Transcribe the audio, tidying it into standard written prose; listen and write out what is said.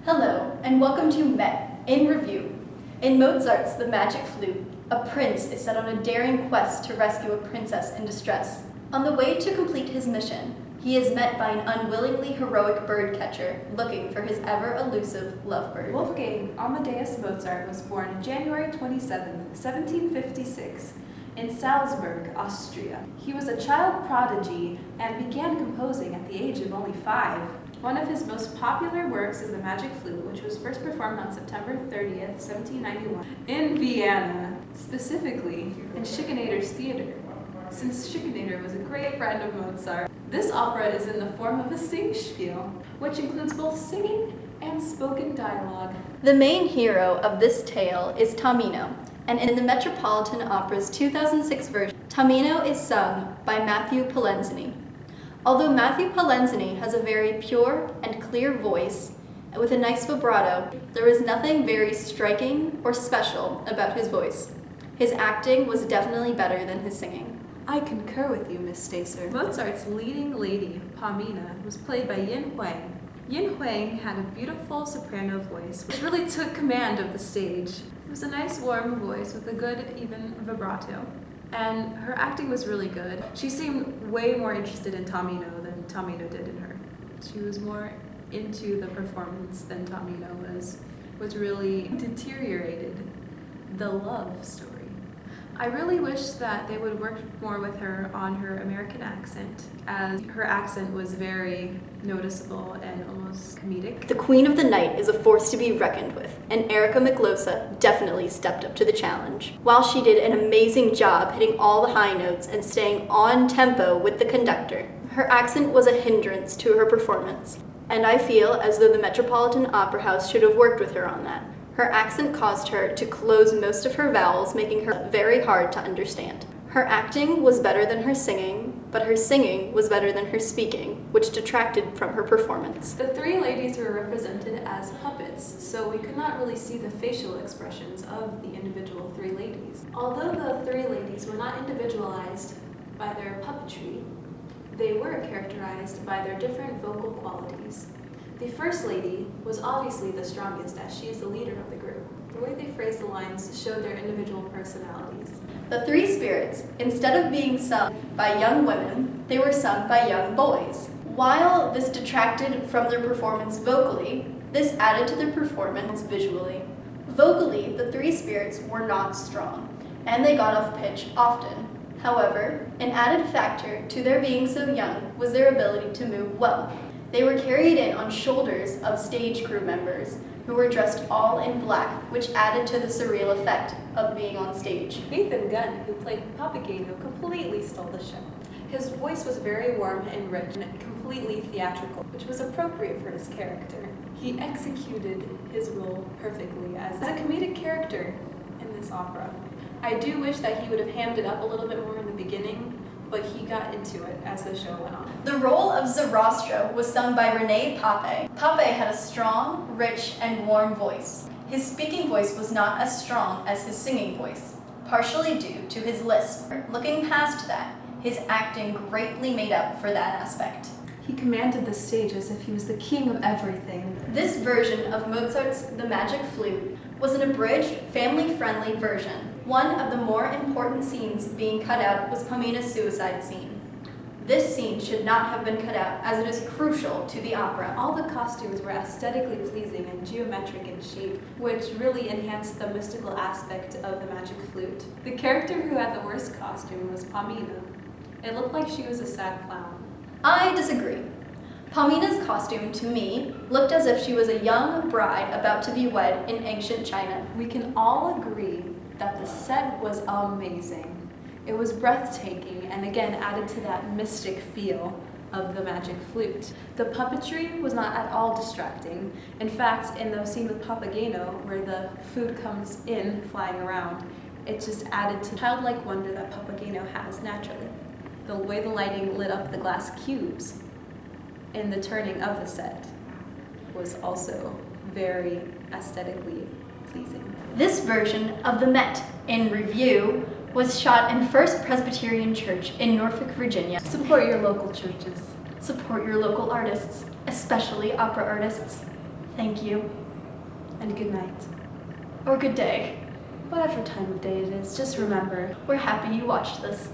Hello, and welcome to Met in Review. In Mozart's The Magic Flute, a prince is set on a daring quest to rescue a princess in distress. On the way to complete his mission, he is met by an unwillingly heroic bird catcher looking for his ever-elusive lovebird. Wolfgang Amadeus Mozart was born January 27, 1756, in Salzburg, Austria. He was a child prodigy and began composing at the age of only 5. One of his most popular works is The Magic Flute, which was first performed on September 30th, 1791, in Vienna, specifically in Schikaneder's theater. Since Schikaneder was a great friend of Mozart, this opera is in the form of a singspiel, which includes both singing and spoken dialogue. The main hero of this tale is Tamino, and in the Metropolitan Opera's 2006 version, Tamino is sung by Matthew Polenzini. Although Matthew Polenzini has a very pure and clear voice, with a nice vibrato, there is nothing very striking or special about his voice. His acting was definitely better than his singing. I concur with you, Miss Stacer. Mozart's leading lady, Pamina, was played by Yin Huang. Yin Huang had a beautiful soprano voice, which really took command of the stage. It was a nice, warm voice with a good, even vibrato. And her acting was really good. She seemed way more interested in Tamino than Tamino did in her. She was more into the performance than Tamino was, which really deteriorated the love story. I really wish that they would work more with her on her American accent, as her accent was very noticeable and almost comedic. The Queen of the Night is a force to be reckoned with, and Erica Miklosa definitely stepped up to the challenge. While she did an amazing job hitting all the high notes and staying on tempo with the conductor, her accent was a hindrance to her performance, and I feel as though the Metropolitan Opera House should have worked with her on that. Her accent caused her to close most of her vowels, making her very hard to understand. Her acting was better than her singing, but her singing was better than her speaking, which detracted from her performance. The three ladies were represented as puppets, so we could not really see the facial expressions of the individual three ladies. Although the three ladies were not individualized by their puppetry, they were characterized by their different vocal qualities. The first lady was obviously the strongest, as she is the leader of the group. The way they phrased the lines showed their individual personalities. The three spirits, instead of being sung by young women, they were sung by young boys. While this detracted from their performance vocally, this added to their performance visually. Vocally, the three spirits were not strong, and they got off pitch often. However, an added factor to their being so young was their ability to move well. They were carried in on shoulders of stage crew members who were dressed all in black, which added to the surreal effect of being on stage. Nathan Gunn, who played Papageno, completely stole the show. His voice was very warm and rich and completely theatrical, which was appropriate for his character. He executed his role perfectly as a comedic character in this opera. I do wish that he would have hammed it up a little bit more in the beginning, but he got into it as the show went on. The role of Zarostro was sung by René Pape. Pape had a strong, rich, and warm voice. His speaking voice was not as strong as his singing voice, partially due to his lisp. Looking past that, his acting greatly made up for that aspect. He commanded the stage as if he was the king of everything. This version of Mozart's The Magic Flute was an abridged, family-friendly version. One of the more important scenes being cut out was Pamina's suicide scene. This scene should not have been cut out, as it is crucial to the opera. All the costumes were aesthetically pleasing and geometric in shape, which really enhanced the mystical aspect of the Magic Flute. The character who had the worst costume was Pamina. It looked like she was a sad clown. I disagree. Pamina's costume, to me, looked as if she was a young bride about to be wed in ancient China. We can all agree that the set was amazing. It was breathtaking and again added to that mystic feel of the Magic Flute. The puppetry was not at all distracting. In fact, in the scene with Papageno, where the food comes in flying around, it just added to the childlike wonder that Papageno has naturally. The way the lighting lit up the glass cubes in the turning of the set was also very aesthetically pleasing. This version of the Met in Review was shot in First Presbyterian Church in Norfolk, Virginia. Support your local churches. Support your local artists, especially opera artists. Thank you. And good night. Or good day. Whatever time of day it is, just remember, We're happy you watched this.